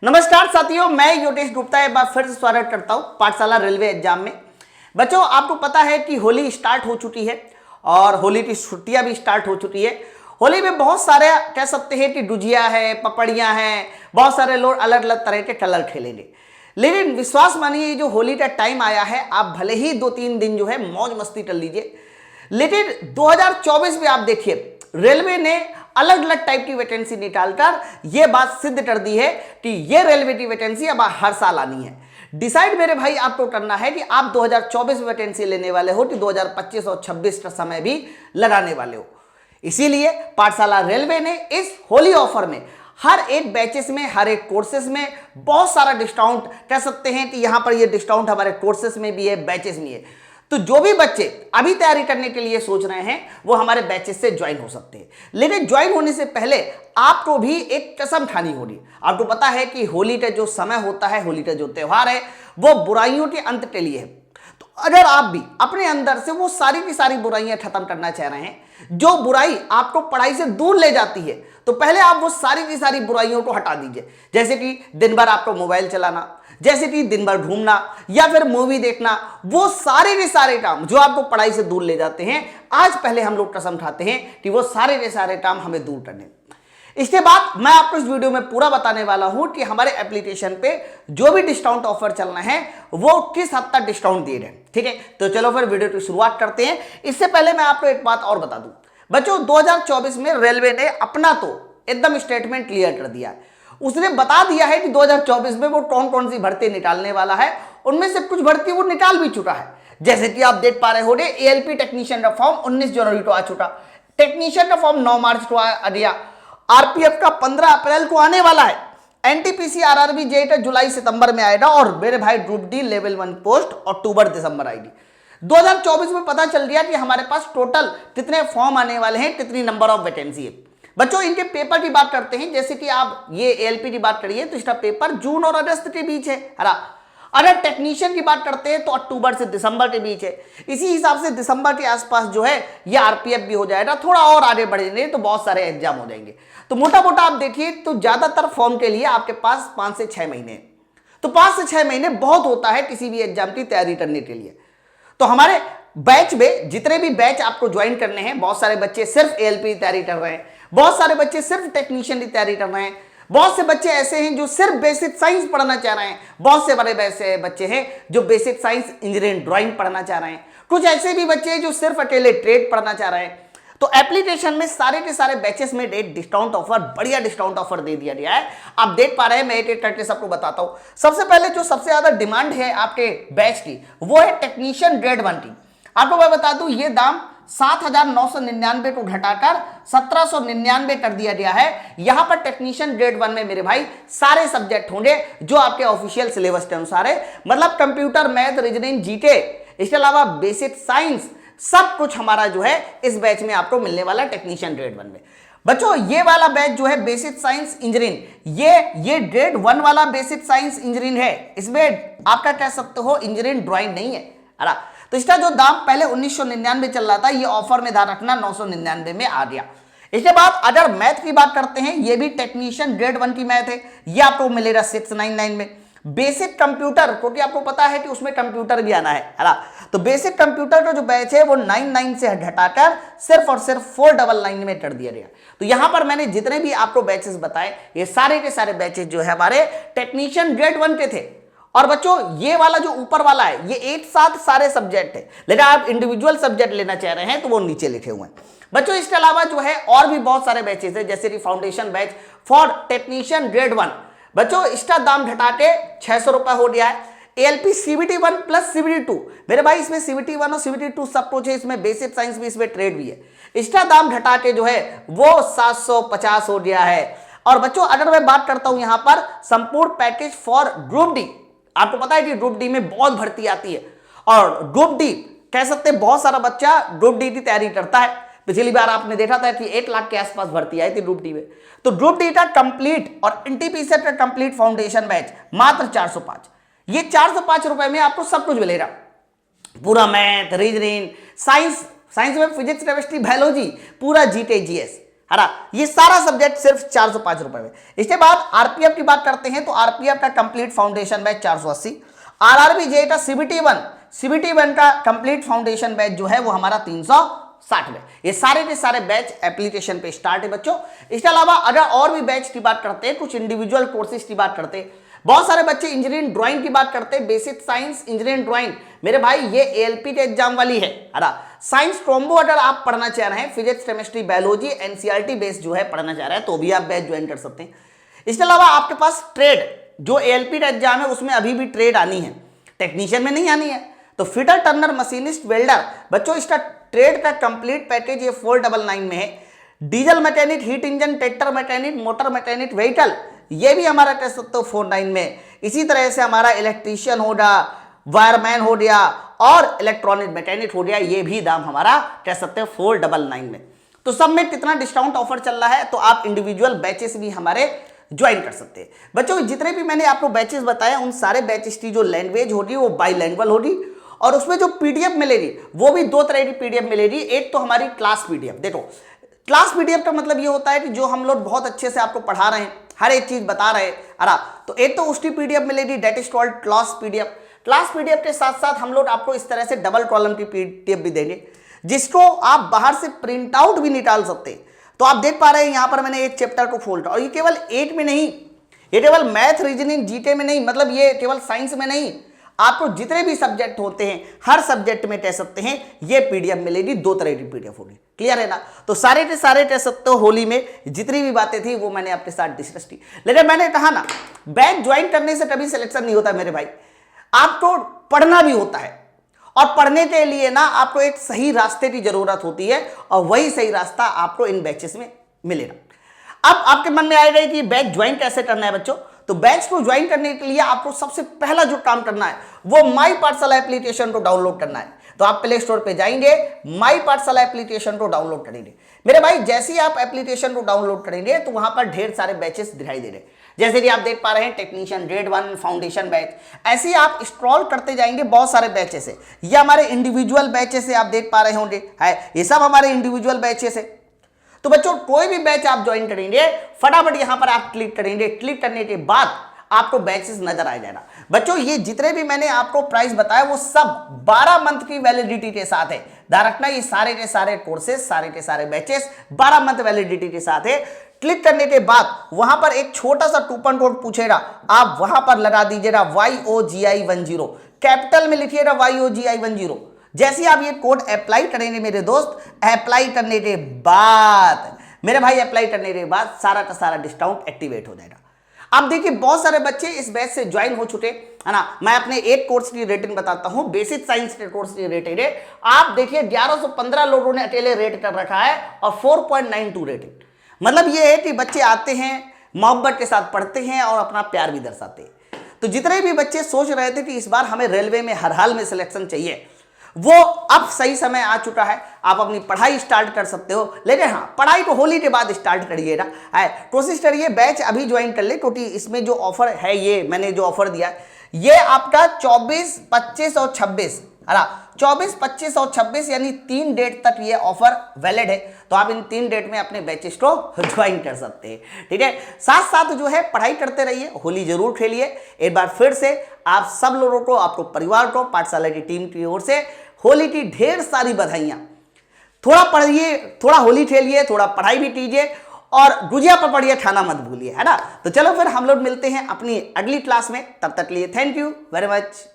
नमस्कार साथियों, मैं योगेश गुप्ता एक बार फिर से स्वागत करता हूं पाठशाला रेलवे एग्जाम में। बच्चों, आपको पता है कि होली स्टार्ट हो चुकी है और होली की छुट्टियां भी स्टार्ट हो चुकी है। होली में बहुत सारे कह सकते हैं कि गुजिया है, पपड़ियां हैं, बहुत सारे लोग अलग अलग तरह के कलर खेलेंगे। लेकिन विश्वास मानिए, जो होली का टाइम आया है, आप भले ही 2-3 दिन जो है मौज मस्ती कर लीजिए, लेकिन 2024 में आप देखिए रेलवे ने अलग अलग टाइप की वैकेंसी निकालकर यह बात सिद्ध कर दी है कि यह रेलवे की वैकेंसी अब हर साल आनी है। डिसाइड मेरे भाई आपको करना है कि आप 2024 में वैकेंसी लेने वाले हो कि 2025 और 26 का समय भी लगाने वाले हो। इसीलिए पाठशाला रेलवे ने इस होली ऑफर में हर एक बैचेस में, हर एक कोर्सेस में बहुत सारा डिस्काउंट कह सकते हैं कि यहां पर यह डिस्काउंट हमारे कोर्सेस में भी है, बैचेस में है। तो जो भी बच्चे अभी तैयारी करने के लिए सोच रहे हैं वो हमारे बैचेस से ज्वाइन हो सकते हैं। लेकिन ज्वाइन होने से पहले आपको भी एक कसम खानी होगी। आपको पता है कि होली का जो समय होता है, होली का जो त्यौहार है, वो बुराइयों के अंत के लिए है। तो अगर आप भी अपने अंदर से वो सारी की सारी बुराइयां खत्म करना चाह रहे हैं, जो बुराई आपको पढ़ाई से दूर ले जाती है, तो पहले आप वो सारी की सारी बुराइयों को हटा दीजिए। जैसे कि दिन भर आपको मोबाइल चलाना, जैसे कि दिन भर घूमना या फिर मूवी देखना, वो सारे के सारे काम जो आपको पढ़ाई से दूर ले जाते हैं, आज पहले हम लोग कसम खाते हैं कि वो सारे के सारे काम हमें दूर करने। इसके बाद मैं आपको इस वीडियो में पूरा बताने वाला हूं कि हमारे एप्लीकेशन पे जो भी डिस्काउंट ऑफर चलना है वो किस हद तक डिस्काउंट दे रहे हैं। ठीक है, तो चलो फिर वीडियो की शुरुआत करते हैं। इससे पहले मैं आपको एक बात और बता दूं बच्चों, 2024 में रेलवे ने अपना तो एकदम स्टेटमेंट क्लियर कर दिया है। उसने बता दिया है कि 2024 में वो कौन कौन सी भर्ती निकालने वाला है। उनमें से कुछ भर्ती वो निकाल भी चुका है। जैसे कि आप देख पा रहे होंगे, एएलपी टेक्नीशियन का फॉर्म 19 जनवरी को आ चुका, टेक्नीशियन का फॉर्म 9 मार्च को आ गया, आरपीएफ का 15 अप्रैल को आने वाला है, एनटीपीसी आरआरबी जेई का जुलाई सितंबर में आएगा, और मेरे भाई ग्रुप डी लेवल 1 पोस्ट अक्टूबर दिसंबर आएगी। 2024 में पता चल गया कि हमारे पास टोटल कितने फॉर्म आने वाले हैं, कितनी नंबर ऑफ वैकेंसी है। बच्चों, इनके पेपर की बात करते हैं। जैसे कि आप ये एएलपी की बात करिए तो इसका पेपर जून और अगस्त के बीच है। अगर टेक्नीशियन की बात करते हैं तो अक्टूबर से दिसंबर के बीच है। इसी हिसाब से दिसंबर के आसपास जो है ये आरपीएफ भी हो जाएगा। थोड़ा और आगे बढ़ेंगे तो बहुत सारे एग्जाम हो जाएंगे। तो मोटा मोटा आप देखिए तो ज्यादातर फॉर्म के लिए आपके पास 5 से 6 महीने, तो 5 से 6 महीने बहुत होता है किसी भी एग्जाम की तैयारी करने के लिए। तो हमारे बैच में जितने भी बैच आपको ज्वाइन करने हैं, बहुत सारे बच्चे सिर्फ एएलपी की तैयारी कर रहे हैं, बहुत सारे बच्चे सिर्फ टेक्नीशियन की तैयारी कर रहे हैं, बहुत से बच्चे ऐसे हैं जो सिर्फ बेसिक साइंस पढ़ना चाह रहे हैं, बहुत से बड़े ऐसे बच्चे हैं जो बेसिक साइंस इंजीनियरिंग ड्राइंग पढ़ना चाह रहे हैं, कुछ ऐसे भी बच्चे हैं जो सिर्फ अकेले ट्रेड पढ़ना चाह रहे हैं। तो एप्लीकेशन में सारे के सारे बैचेस में डिस्काउंट ऑफर, बढ़िया डिस्काउंट ऑफर दे दिया गया है। आप देख पा रहे हैं, मैं एक करके सबको बताता हूं। सबसे पहले जो सबसे ज्यादा डिमांड है आपके बैच की वो है टेक्नीशियन ग्रेड 1 की। आपको मैं बता दूं ये दाम 7,999 को घटाकर 1,799 कर दिया गया है। यहां पर टेक्नीशियन ग्रेड 1 में मेरे भाई सारे सब्जेक्ट होंगे जो आपके ऑफिशियल सिलेबस के अनुसार है, मतलब कंप्यूटर, मैथ, रीजनिंग, जीके, इसके अलावा बेसिक साइंस, सब कुछ हमारा जो है इस बैच में आपको मिलने वाला टेक्नीशियन ग्रेड 1 में। बच्चों, ये वाला बैच जो है बेसिक साइंस इंजीनियरिंग, ये ग्रेड 1 वाला बेसिक साइंस इंजीनियरिंग है। इसमें आपका कह सकते हो इंजीनियरिंग ड्राइंग नहीं है। तो इसका जो दाम पहले 1999 चल रहा था, ये ऑफर में ध्यान रखना 999 में आ गया। इसके बाद अगर मैथ की बात करते हैं, ये भी टेक्नीशियन ग्रेड 1 की मैथ है, ये आपको मिलेगा 699 में। बेसिक कंप्यूटर, क्योंकि आपको पता है कि उसमें कंप्यूटर भी आना है। तो बेसिक कंप्यूटर का जो बैच है वो 99 से घटाकर सिर्फ और सिर्फ 499 में कर दिया गया। तो यहां पर मैंने जितने भी आपको बैचेस बताए, ये सारे के सारे बैचेस जो है हमारे टेक्नीशियन ग्रेड 1 के थे। और बच्चों, ये वाला जो ऊपर वाला है, ये एक साथ सारे सब्जेक्ट है, लेकिन आप इंडिविजुअल सब्जेक्ट लेना चाह रहे हैं तो वो नीचे लिखे हुए हैं। बच्चों, इसके अलावा जो है और भी बहुत सारे बैचेस है, जैसे कि foundation batch for technician grade 1। बच्चों, इसका दाम घटा के 600 रुपए हो गया है। एएलपी सीबीटी 1 प्लस सीबीटी 2, मेरे भाई इसमें सीबीटी 1 और सीबीटी 2 सब कुछ है, इसमें बेसिक साइंस भी, इसमें ट्रेड भी है। इसका दाम घटा के जो है वो 750 हो गया है। और बच्चों, अगर मैं बात करता हूं यहां पर संपूर्ण पैकेज फॉर ग्रुप डी, आपको पता है कि ग्रुप डी में बहुत भर्ती आती है और ग्रुप डी कह सकते हैं बहुत सारा बच्चा ग्रुप डी की तैयारी करता है। पिछली बार आपने देखा था कि 1 लाख के आसपास भर्ती आई थी ग्रुप डी में। तो ग्रुप डी का कंप्लीट और एनटीपीसी का कंप्लीट फाउंडेशन बैच मात्र 405। ये 405 रुपए में आपको सब कुछ मिलेगा, पूरा मैथ, रीजनिंग, साइंस में फिजिक्स, केमिस्ट्री, बायोलॉजी, पूरा जीके, जीएस, है ना। ये सारा सब्जेक्ट सिर्फ 405 रुपए में। इसके बाद आरपीएफ की बात करते हैं तो आरपीएफ का complete foundation batch 480, RRB JEE का सीबीटी 1 का कंप्लीट फाउंडेशन बैच जो है वो हमारा 360 में। ये सारे के सारे बैच एप्लीकेशन पे स्टार्ट है बच्चों। इसके अलावा अगर और भी बैच की बात करते हैं, कुछ इंडिविजुअल कोर्सेज की बात करते हैं, बहुत सारे बच्चे इंजीनियरिंग ड्राइंग की बात करते हैं, बेसिक साइंस इंजीनियरिंग ड्राइंग, मेरे भाई ये एएलपी के एग्जाम वाली है ना। साइंस कॉम्बो अगर आप पढ़ना चाह रहे हैं, physics chemistry biology NCERT based जो है पढ़ना चाह रहे हैं, तो भी आप बैच ज्वाइन कर सकते हैं। इसके अलावा आपके पास ट्रेड जो एएलपी का एग्जाम है उसमें अभी भी ट्रेड आनी है, टेक्नीशियन में नहीं आनी है, तो फिटर टर्नर मशीनिस्ट वेल्डर बच्चों इसका ट्रेड का कंप्लीट पैकेज ये 499 में है। Diesel mechanic, heat engine, tractor mechanic, motor mechanic, vehicle ये भी हमारा कह सकते हो 49 में। इसी तरह से हमारा इलेक्ट्रीशियन हो गया, वायरमैन हो गया और इलेक्ट्रॉनिक मैकेनिक हो गया, ये भी दाम हमारा कह सकते हो 499 में। तो सब में कितना डिस्काउंट ऑफर चल रहा है, तो आप इंडिविजुअल बैचेस भी हमारे ज्वाइन कर सकते हैं बच्चों। जितने भी मैंने आपको बैचेस बताए उन सारे बैचेस की जो लैंग्वेज होगी वो बाईलैंग्वेज होगी, और उसमें जो पीडीएफ मिलेगी वो भी दो तरह की पीडीएफ मिलेगी। एक तो हमारी क्लास पीडीएफ, देखो क्लास पीडीएफ का मतलब ये होता है कि जो हम लोग बहुत अच्छे से आपको पढ़ा रहे हैं, हर एक चीज बता रहे हैं, तो एक तो उसकी पीडीएफ मिलेगी, that is called class PDF. Class PDF के साथ साथ हम लोग आपको इस तरह से डबल कॉलम की पीडीएफ भी देंगे, जिसको आप बाहर से प्रिंट आउट भी निकाल सकते हैं। तो आप देख पा रहे हैं यहाँ पर मैंने एक चैप्टर को फोल्ड, और ये केवल 8 में नहीं, ये केवल मैथ रीजनिंग जीके में नहीं, मतलब ये केवल साइंस में नहीं, आपको जितने भी सब्जेक्ट होते हैं हर सब्जेक्ट में कह सकते हैं ये पीडीएफ मिलेगी, दो तरह की पीडीएफ होगी। क्लियर है ना। तो सारे के सारे कह सकते हो होली में जितनी भी बातें थी वो मैंने आपके साथ डिस्कस की। लेकिन मैंने कहा ना, बैच ज्वाइन करने से कभी सिलेक्शन नहीं होता मेरे भाई, आपको पढ़ना भी होता है, और पढ़ने के लिए ना आपको एक सही रास्ते की जरूरत होती है, और वही सही रास्ता आपको इन बैचेस में मिलेगा। अब आपके मन में आएगा कि बैच ज्वाइन कैसे करना है बच्चों, तो बैच को ज्वाइन करने के लिए आपको सबसे पहला जो काम करना है वो माई पाठशाला एप्लीकेशन को डाउनलोड करना है। तो आप प्ले स्टोर पे जाएंगे, माई पाठशाला एप्लीकेशन को डाउनलोड करेंगे। मेरे भाई जैसे ही आप एप्लीकेशन को डाउनलोड करेंगे तो वहां पर ढेर सारे बैचेस दिखाई दे रहे हैं, जैसे कि आप देख पा रहे हैं टेक्नीशियन ग्रेड 1 फाउंडेशन बैच। ऐसे ही आप स्क्रॉल करते जाएंगे, बहुत सारे बैचेस है, ये हमारे इंडिविजुअल बैचेस है, आप देख पा रहे होंगे है, ये सब हमारे इंडिविजुअल बैचेस है। तो बच्चों कोई भी बैच आप ज्वाइन करेंगे, फटाफट यहां पर आप क्लिक करेंगे, क्लिक करने के बाद आपको बैचेस नजर आ जाएगा। बच्चों ये जितने भी मैंने आपको प्राइस बताया वो सब 12 मंथ की वैलिडिटी के साथ है। ध्यान रखना, ये सारे के सारे कोर्सेज, सारे के सारे बैचेस 12 मंथ वैलिडिटी के साथ है। क्लिक करने के बाद वहां पर एक छोटा सा कूपन कोड पूछेगा, आप वहां पर लगा दीजिएगा YOGI10, कैपिटल में लिखिएगा YOGI10। जैसे आप ये कोड अप्लाई करेंगे मेरे दोस्त, अप्लाई करने के बाद मेरे भाई, अप्लाई करने के बाद सारा का सारा डिस्काउंट एक्टिवेट हो जाएगा। अब देखिए बहुत सारे बच्चे इस बैच से ज्वाइन हो चुके है ना। मैं अपने एक कोर्स की रेटिंग बताता हूं, बेसिक साइंस के कोर्स की रेटिंग है, आप देखिए 1115 लोगों ने अकेले रेट कर रखा है, और 4.92 रेटिंग। मतलब ये है कि बच्चे आते हैं, मोहब्बत के साथ पढ़ते हैं और अपना प्यार भी दर्शाते हैं। तो जितने भी बच्चे सोच रहे थे कि इस बार हमें रेलवे में हर हाल में सिलेक्शन चाहिए, वो अब सही समय आ चुका है, आप अपनी पढ़ाई स्टार्ट कर सकते हो। लेकिन हाँ, पढ़ाई को होली के बाद स्टार्ट करिएगा, कोशिश करिए बैच अभी ज्वाइन कर ले, क्योंकि इसमें जो ऑफर है, ये मैंने जो ऑफर दिया ये आपका 24, 25 और 26 24, 25 और 26 यानी 3 डेट तक ये ऑफर वैलिड है। तो आप इन 3 डेट में अपने बैचेस को ज्वाइन कर सकते हैं। ठीक है, साथ साथ जो है पढ़ाई करते रहिए, होली जरूर खेलिए। एक बार फिर से आप सब लोगों को, आपको परिवार को, पाठशाला की टीम की ओर से होली की ढेर सारी बधाइयां। थोड़ा पढ़िए, थोड़ा होली खेलिए, थोड़ा पढ़ाई भी कीजिए, और गुजिया पर पढ़िए, खाना मत भूलिए, है ना। तो चलो फिर हम लोग मिलते हैं अपनी अगली क्लास में, तब तक लिए थैंक यू वेरी मच।